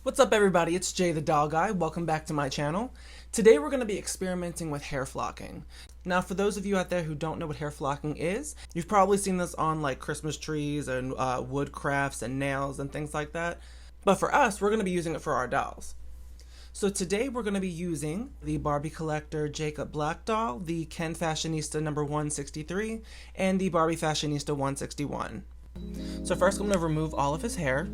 What's up everybody, it's Jay the Doll Guy. Welcome back to my channel. Today we're going to be experimenting with hair flocking. Now for those of you out there who don't know what hair flocking is, you've probably seen this on like Christmas trees and wood crafts and nails and things like that. But for us, we're going to be using it for our dolls. So today we're going to be using the Barbie Collector Jacob Black doll, the Ken Fashionista number 163, and the Barbie Fashionista 161. So first I'm going to remove all of his hair.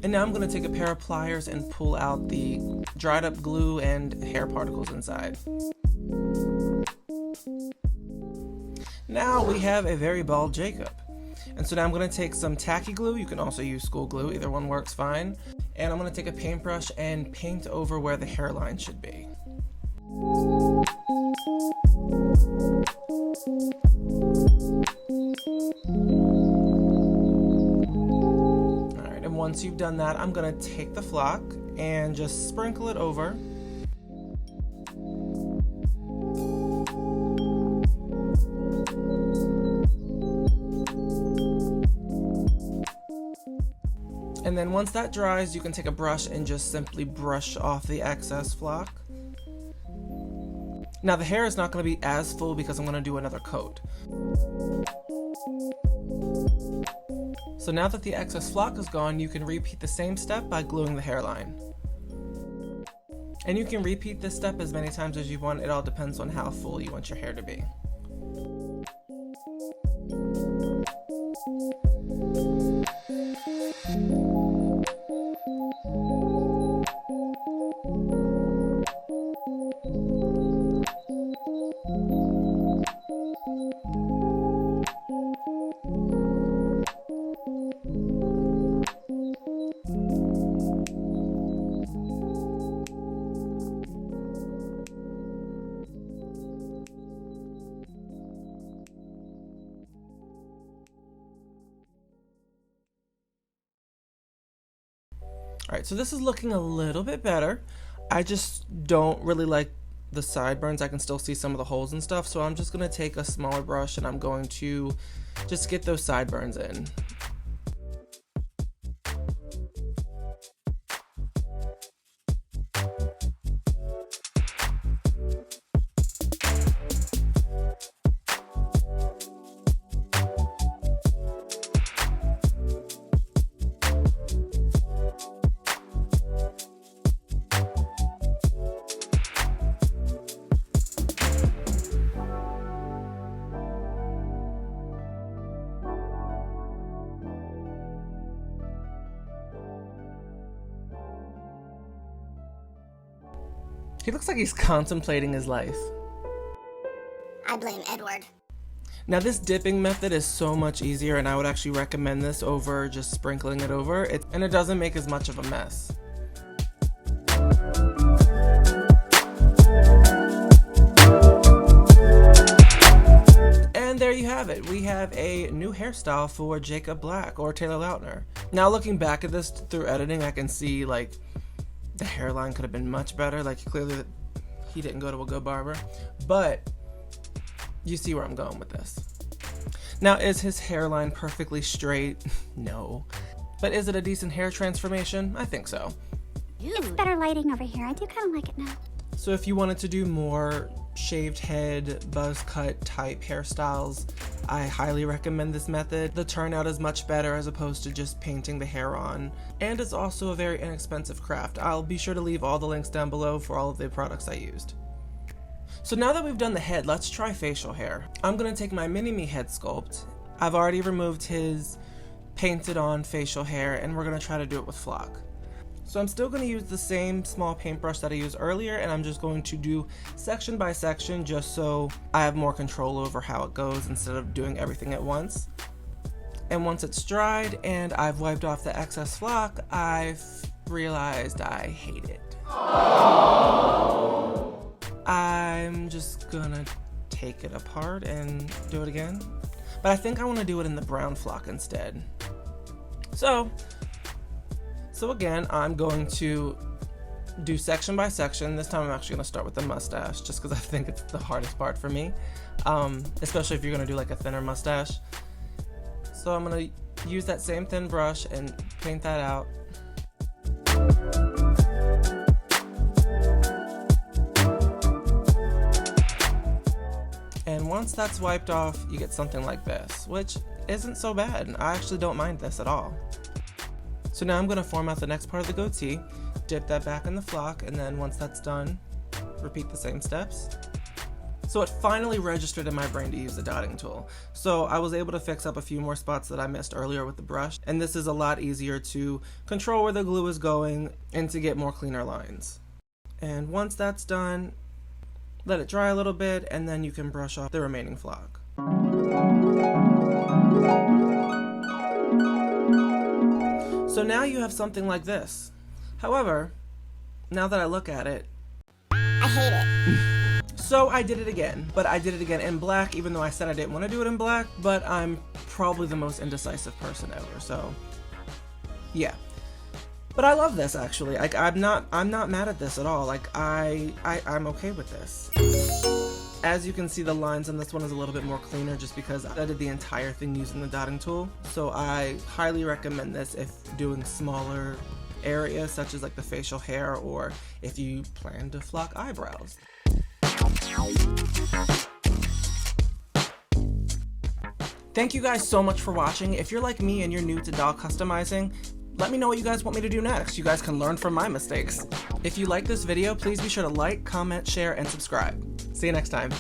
And now I'm going to take a pair of pliers and pull out the dried up glue and hair particles inside. Now we have a very bald Jacob. And so now I'm going to take some tacky glue, you can also use school glue, either one works fine. And I'm going to take a paintbrush and paint over where the hairline should be. Once you've done that, I'm going to take the flock and just sprinkle it over. And then once that dries, you can take a brush and just simply brush off the excess flock. Now the hair is not going to be as full because I'm going to do another coat. So now that the excess flock is gone, you can repeat the same step by gluing the hairline. And you can repeat this step as many times as you want, it all depends on how full you want your hair to be. Alright, so this is looking a little bit better. I just don't really like the sideburns. I can still see some of the holes and stuff, so I'm just going to take a smaller brush and I'm going to just get those sideburns in. He looks like he's contemplating his life. I blame Edward. Now this dipping method is so much easier, and I would actually recommend this over just sprinkling it over, and it doesn't make as much of a mess. And there you have it. We have a new hairstyle for Jacob Black or Taylor Lautner. Now looking back at this through editing, I can see like the hairline could have been much better. Like clearly he didn't go to a good barber, but you see where I'm going with this. Now, is his hairline perfectly straight? No. But is it a decent hair transformation? I think so. It's better lighting over here. I do kind of like it now. So if you wanted to do more shaved head, buzz cut type hairstyles, I highly recommend this method. The turnout is much better as opposed to just painting the hair on. And it's also a very inexpensive craft. I'll be sure to leave all the links down below for all of the products I used. So now that we've done the head, let's try facial hair. I'm going to take my Mini-Me head sculpt. I've already removed his painted on facial hair, and we're going to try to do it with flock. So I'm still going to use the same small paintbrush that I used earlier, and I'm just going to do section by section just so I have more control over how it goes instead of doing everything at once. And once it's dried and I've wiped off the excess flock, I've realized I hate it. I'm just gonna take it apart and do it again. But I think I want to do it in the brown flock instead. So again, I'm going to do section by section. This time I'm actually gonna start with the mustache just because I think it's the hardest part for me, especially if you're gonna do like a thinner mustache. So I'm gonna use that same thin brush and paint that out. And once that's wiped off, you get something like this, which isn't so bad. I actually don't mind this at all. So now I'm gonna form out the next part of the goatee, dip that back in the flock, and then once that's done, repeat the same steps. So it finally registered in my brain to use the dotting tool. So I was able to fix up a few more spots that I missed earlier with the brush, and this is a lot easier to control where the glue is going and to get more cleaner lines. And once that's done, let it dry a little bit, and then you can brush off the remaining flock. So now you have something like this. However, now that I look at it, I hate it. So I did it again, but I did it again in black, even though I said I didn't want to do it in black, but I'm probably the most indecisive person ever, so yeah. But I love this, actually. Like, I'm not mad at this at all. Like, I'm okay with this. As you can see, the lines on this one is a little bit more cleaner just because I did the entire thing using the dotting tool. So I highly recommend this if doing smaller areas such as like the facial hair, or if you plan to flock eyebrows. Thank you guys so much for watching. If you're like me and you're new to doll customizing, let me know what you guys want me to do next. You guys can learn from my mistakes. If you like this video, please be sure to like, comment, share, and subscribe. See you next time.